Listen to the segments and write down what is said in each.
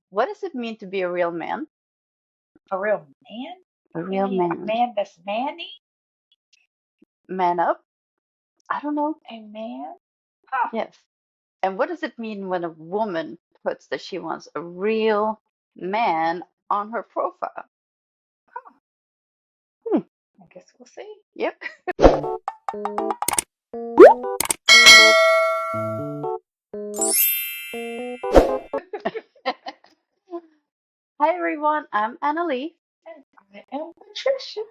What does it mean to be a real man? A real man? A You real mean a man. man that's manny? Man up? I don't know. A man? Huh. Yes. And what does it mean when a woman puts that she wants a real man on her profile? Huh. Hmm. I guess we'll see. Yep. Hi everyone, I'm Annalie, And I am Patricia.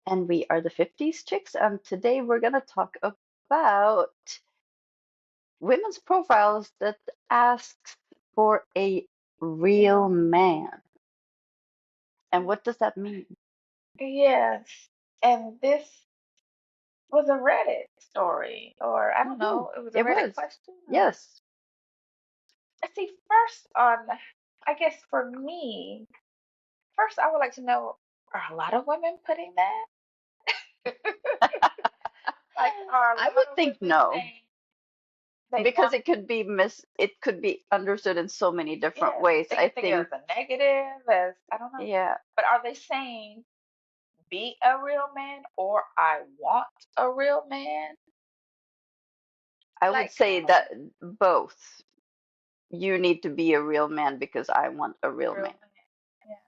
and we are the 50s Chicks, and today we're gonna talk about women's profiles that asks for a real man. And what does that mean? Yes. And this was a Reddit story, or I don't Hmm. know, it was a It Reddit was. question. Or Yes. let's see, first on, I guess for me, first I would like to know, are a lot of women putting that? Like, are a I lot would of think women no, saying they because want, it could be understood in so many different yes, ways. they I can think it think, as a negative, as I don't know. yeah, But are they saying be a real man or I want a real man? I would Like, say that both. You need to be a real man because I want a real real man. man.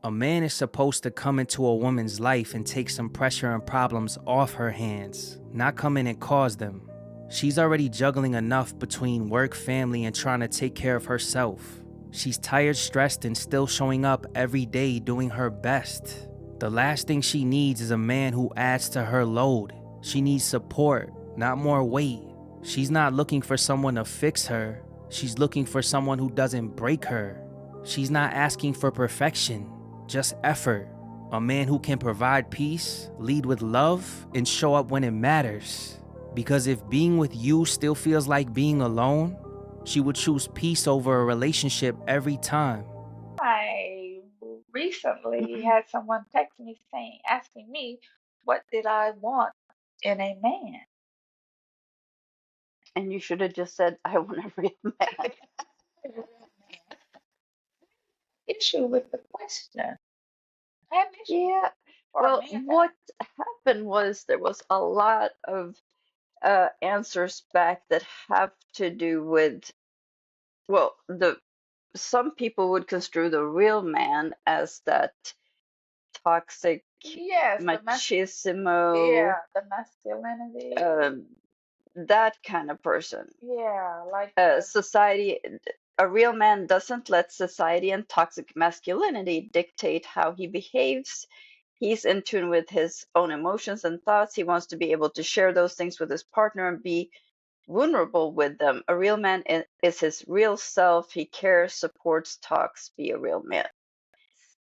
A man is supposed to come into a woman's life and take some pressure and problems off her hands, not come in and cause them. She's already juggling enough between work, family, and trying to take care of herself. She's tired, stressed, and still showing up every day doing her best. The last thing she needs is a man who adds to her load. She needs support, not more weight. She's not looking for someone to fix her. She's looking for someone who doesn't break her. She's not asking for perfection, just effort. A man who can provide peace, lead with love, and show up when it matters. Because if being with you still feels like being alone, she would choose peace over a relationship every time. I recently Mhm. had someone text me saying, asking me, what did I want in a man? And you should have just said, I want a real man. Issue with the question. I have an issue with Yeah. it for a Well, man to what happened was there was a lot of answers back that have to do with, well, the some people would construe the real man as that toxic, yes, machismo, yeah, the masculinity. um, that kind of person. Yeah, like the Society, a real man doesn't let society and toxic masculinity dictate how he behaves. He's in tune with his own emotions and thoughts. He wants to be able to share those things with his partner and be vulnerable with them. A real man is his real self. He cares, supports, talks. Be a real man.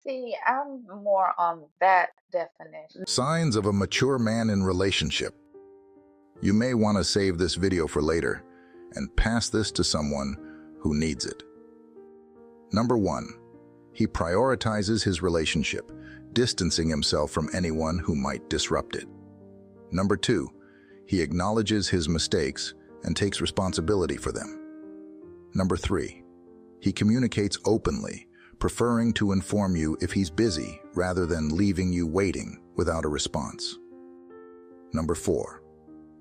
see, I'm more on that definition. Signs of a mature man in relationship. You may want to save this video for later and pass this to someone who needs it. Number 1. He prioritizes his relationship, distancing himself from anyone who might disrupt it. Number 2. He acknowledges his mistakes and takes responsibility for them. Number 3. He communicates openly, preferring to inform you if he's busy rather than leaving you waiting without a response. Number 4.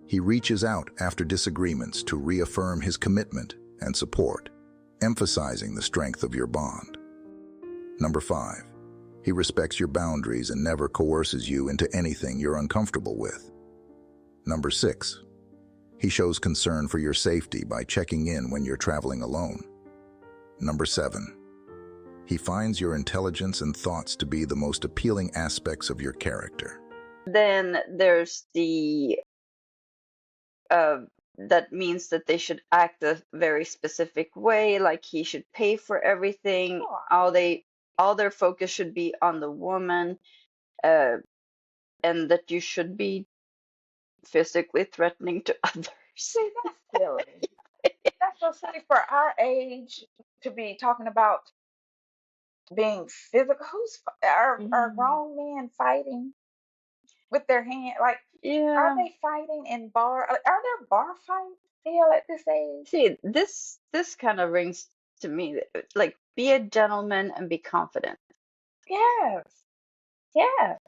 He reaches out after disagreements to reaffirm his commitment and support, emphasizing the strength of your bond. Number 5. He respects your boundaries and never coerces you into anything you're uncomfortable with. Number 6. He shows concern for your safety by checking in when you're traveling alone. Number 7. He finds your intelligence and thoughts to be the most appealing aspects of your character. Then there's the uh, that means that they should act a very specific way, like he should pay for everything. Sure. All their focus should be on the woman, uh, and that you should be physically threatening to others. See, that's silly. That's so silly for our age to be talking about being physical. Are Mm. grown men fighting with their hand? Like, are Yeah. they fighting in bar? Are there bar fights still at this age? See, this kind of rings to me like Be a gentleman and be confident. Yes. Yes.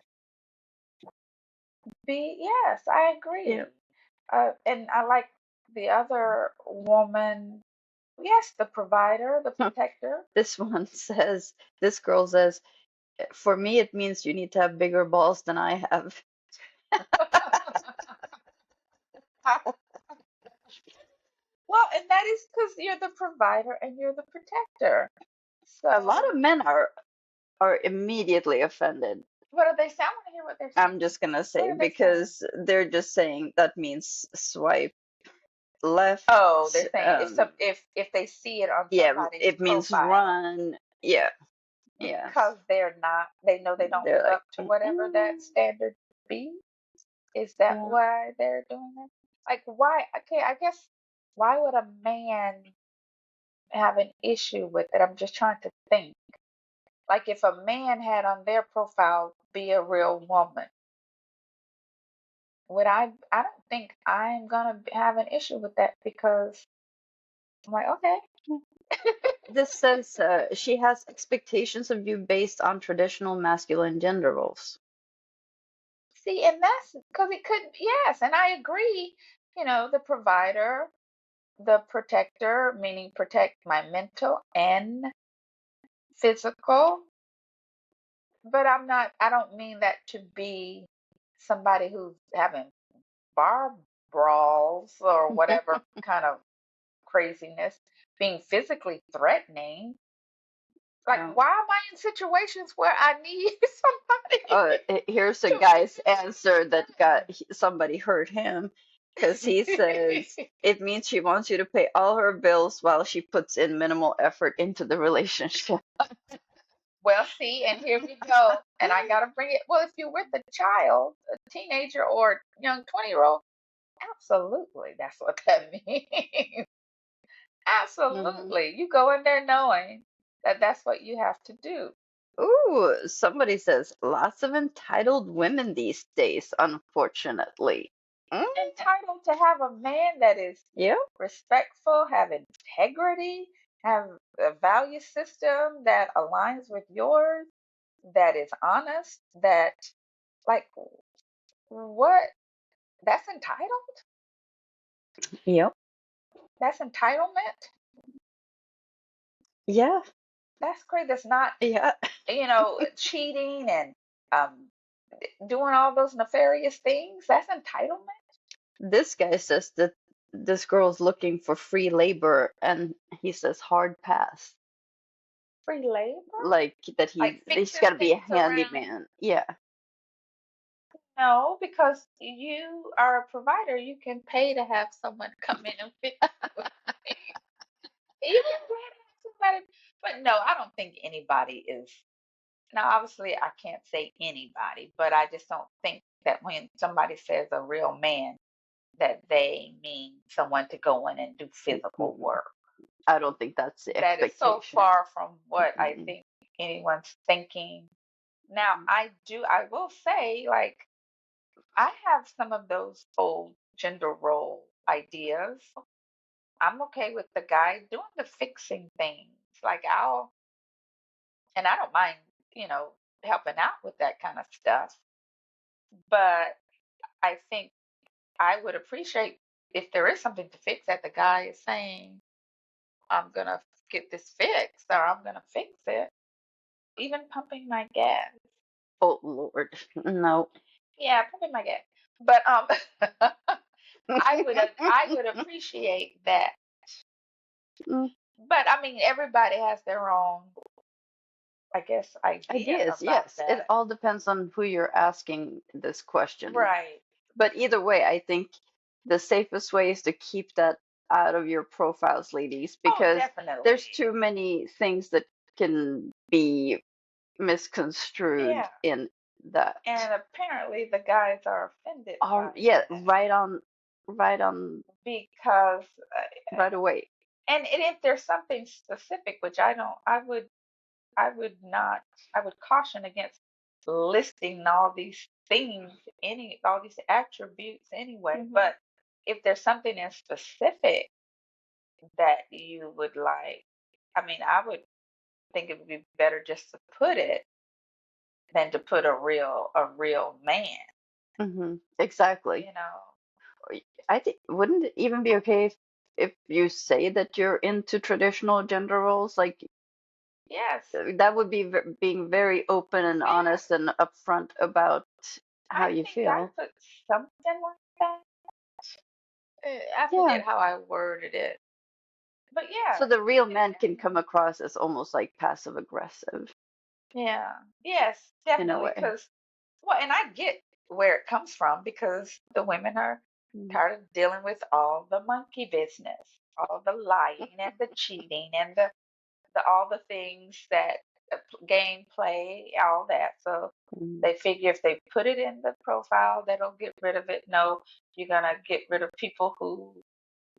Yes, I Yeah. agree. And I like the other woman. Yes, the provider, the protector. This one says, this girl says, for me, it means you need to have bigger balls than I have. Well, and that is because you're the provider and you're the protector. A lot So, of men are immediately offended. what are they saying? I want to hear what they're I'm saying. just gonna What say are they saying? because they're just saying that means swipe left. Oh, they're saying Um, if they see it on yeah, somebody's it means profile run. Yeah, yeah. because they know they don't They're live like, up to whatever that standard be. Is that yeah. why they're doing that? Like, why? Okay, I guess why would a man have an issue with it? I'm just trying to think. Like, if a man had on their profile, be a real woman, would I don't think I'm gonna have an issue with that because I'm like, okay. This says she has expectations of you based on traditional masculine gender roles. See, and that's because it could, yes, and I agree, the provider, the protector, meaning protect my mental and physical. But I don't mean that to be somebody who's having bar brawls or whatever kind of craziness, being physically threatening. Like, Oh. why am I in situations where I need somebody Here's a to guy's answer that got somebody hurt him because he says be? it means she wants you to pay all her bills while she puts in minimal effort into the relationship. Well, see, and here we go. And I got to bring it. Well, if you're with a child, a teenager, or young 20-year-old, absolutely, that's what that means. Mhm. Absolutely. You go in there knowing that that's what you have to do. Ooh, somebody says lots of entitled women these days, unfortunately. Mm, Entitled to have a man that is yeah. respectful, have integrity, have a value system that aligns with yours, that is honest, that, like, what? That's entitled? Yep. That's entitlement? Yeah. That's great. That's not, Yeah. cheating and um, doing all those nefarious things. That's entitlement. This guy says that this girl's looking for free labor, and he says hard pass. Free labor? Like that Like he's fixing got to be a things around? handyman. Yeah. No, because you are a provider. You can pay to have someone come in and fix it. You can pay to have somebody. But no, I don't think anybody is. Now, obviously, I can't say anybody, but I just don't think that when somebody says a real man, that they mean someone to go in and do physical Mm-mm. work. I don't think that's the That is so expectation. far from what I Mm-mm. think anyone's thinking. Now, I will say, like, I have some of those old gender role ideas. I'm okay with the guy doing the fixing things. Like, and I don't mind, you know, helping out with that kind of stuff. But I think I would appreciate if there is something to fix that the guy is saying, I'm gonna get this fixed or I'm gonna fix it. Even pumping my gas. Oh Lord, no. Yeah, pumping my gas. But I would appreciate that. Mm, But I mean, everybody has their own, I guess, idea ideas, about yes. It that. all depends on who you're asking this question. Right. But either way, I think the safest way is to keep that out of your profiles, ladies, Oh, because there's definitely. too many things that can be misconstrued Yeah. in that. And apparently the guys are offended by Yeah, that right on, because, right away. and if there's something specific, which I don't, I would not, I would caution against listing all these things, all these attributes anyway. Hmm. But if there's something in specific that you would like, I mean, I would. think it would be better just to put it than to put a real man, Exactly. you know. I think wouldn't it even be okay if you say that you're into traditional gender roles? Like Yes, that would be being very open and yes. honest and upfront about how I you think I feel. put something like that. I Yeah. forget how I worded it, but So yeah, the real man can come definitely. across as almost like passive aggressive Yeah, yes, in a definitely. way. Because, well, and I get where it comes from because the women are Mm-hmm. tired of dealing with all the monkey business, all the lying and the cheating and the all the things that gameplay, all that. So they figure if they put it in the profile, that'll get rid of it. No, you're gonna get rid of people who,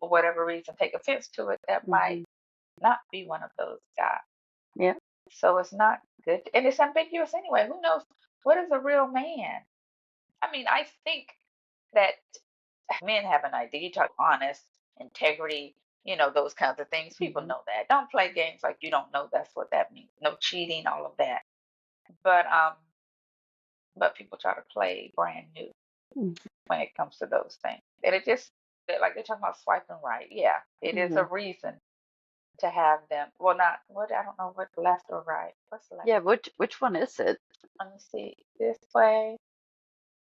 for whatever reason, take offense to it. That might not be one of those guys. Yeah. So it's not good. And it's ambiguous anyway. Who knows what is a real man? I mean, I think that men have an idea. You talk honest, integrity, those kinds of things. People know that. Don't play games like you don't know that's what that means. No cheating, all of that. But people try to play brand new when it comes to those things. And it just like they're talking about swiping right. Yeah, it is a reason to have them. Well, not what I don't know what left or right. What's left? Yeah, which one is it? Let me see. This way,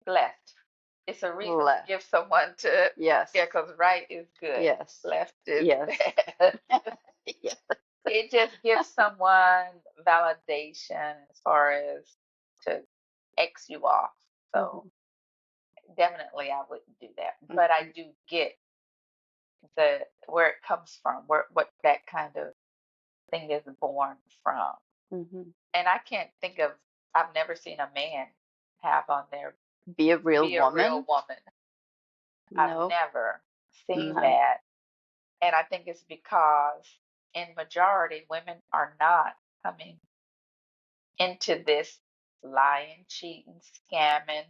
left. It's a reason to Left. give someone to, Yes. yeah, because right is good. Yes. Left is Yes. bad. Yes. It just gives someone validation as far as to X you off. So definitely I wouldn't do that. But I do get the where it comes from, where what that kind of thing is born from. And I can't think of I've never seen a man have on there Be a real be a real woman? woman. I've No. never seen No. that. And I think it's because in majority women are not coming into this lying, cheating, scamming,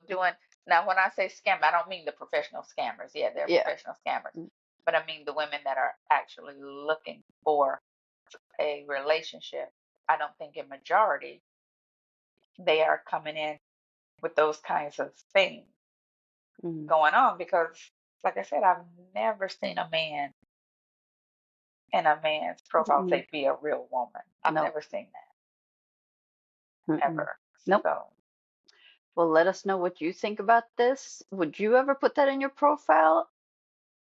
doing. Now, when I say scam, I don't mean the professional scammers. Yeah, they're Yeah. professional scammers. But I mean the women that are actually looking for a relationship. I don't think in majority they are coming in with those kinds of things going on because, like I said, I've never seen a man in a man's profile say be a real woman. I've No. never seen that ever. Nope. So Well, let us know what you think about this. Would you ever put that in your profile?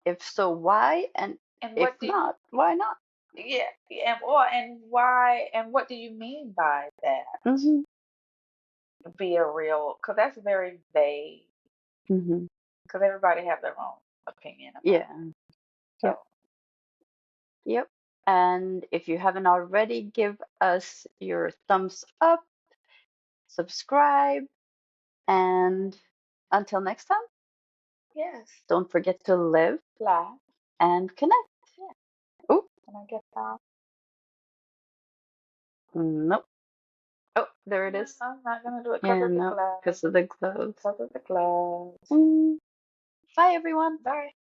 If so, why? And if what do not, why not? yeah, and why and what do you mean by that? Be a real, because that's very vague. Because everybody have their own opinion about Yeah. it. Yep. So Yep. And if you haven't already, give us your thumbs up, subscribe, and until next time, yes, don't forget to live laugh. and connect. Yeah. Oh, Can I get that? nope. Oh, there it is. I'm not gonna do it Yeah, because of the no, gloves. because of the gloves. Because of the gloves. Bye, everyone. Bye.